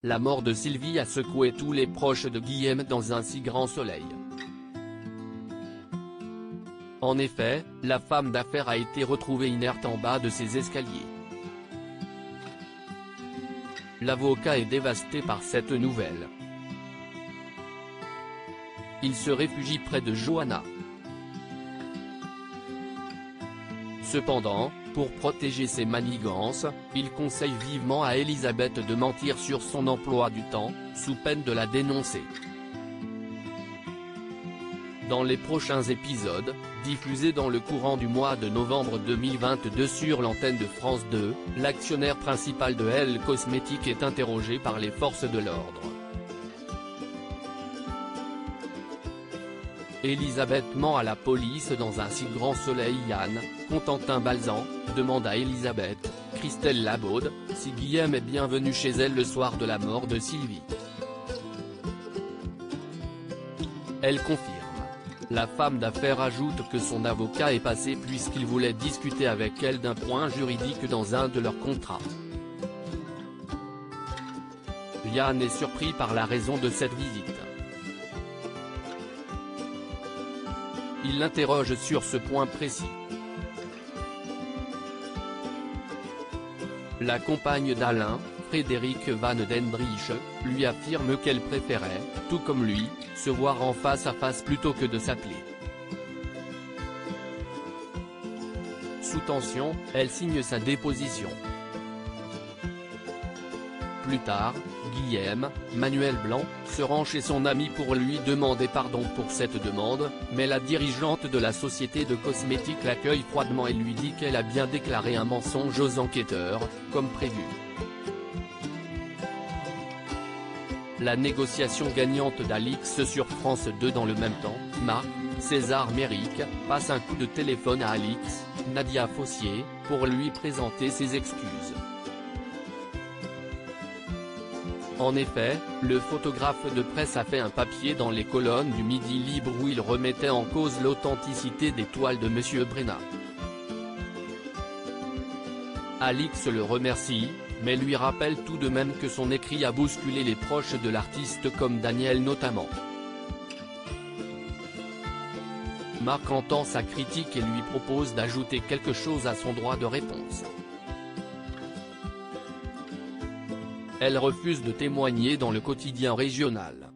La mort de Sylvie a secoué tous les proches de Guillaume dans un si grand soleil. En effet, la femme d'affaires a été retrouvée inerte en bas de ses escaliers. L'avocat est dévasté par cette nouvelle. Il se réfugie près de Johanna. Cependant, pour protéger ses manigances, il conseille vivement à Elisabeth de mentir sur son emploi du temps, sous peine de la dénoncer. Dans les prochains épisodes, diffusés dans le courant du mois de novembre 2022 sur l'antenne de France 2, l'actionnaire principal de Elle Cosmétiques est interrogé par les forces de l'ordre. Elisabeth ment à la police dans un si grand soleil. Yann, Constantin Balzan, demande à Elisabeth, Christelle Labaude, si Guillaume est bienvenu chez elle le soir de la mort de Sylvie. Elle confirme. La femme d'affaires ajoute que son avocat est passé puisqu'il voulait discuter avec elle d'un point juridique dans un de leurs contrats. Yann est surpris par la raison de cette visite. Il l'interroge sur ce point précis. La compagne d'Alain, Frédéric Van den Driesch, lui affirme qu'elle préférait, tout comme lui, se voir en face à face plutôt que de s'appeler. Sous tension, elle signe sa déposition. Plus tard, Guillaume, Manuel Blanc, se rend chez son ami pour lui demander pardon pour cette demande, mais la dirigeante de la société de cosmétiques l'accueille froidement et lui dit qu'elle a bien déclaré un mensonge aux enquêteurs, comme prévu. La négociation gagnante d'Alix sur France 2. Dans le même temps, Marc, César Méric, passe un coup de téléphone à Alix, Nadia Fossier, pour lui présenter ses excuses. En effet, le photographe de presse a fait un papier dans les colonnes du Midi Libre où il remettait en cause l'authenticité des toiles de Monsieur Brenna. Alix le remercie, mais lui rappelle tout de même que son écrit a bousculé les proches de l'artiste comme Daniel notamment. Marc entend sa critique et lui propose d'ajouter quelque chose à son droit de réponse. Elle refuse de témoigner dans le quotidien régional.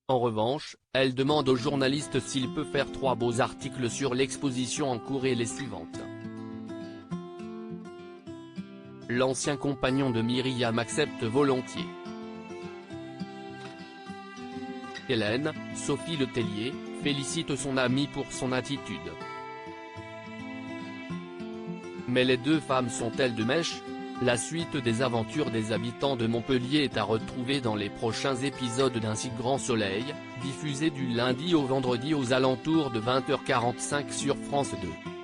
En revanche, elle demande au journaliste s'il peut faire 3 beaux articles sur l'exposition en cours et les suivantes. L'ancien compagnon de Myriam accepte volontiers. Hélène, Sophie Letellier, félicite son amie pour son attitude. Mais les deux femmes sont-elles de mèche? La suite des aventures des habitants de Montpellier est à retrouver dans les prochains épisodes d'Un si grand soleil, diffusé du lundi au vendredi aux alentours de 20h45 sur France 2.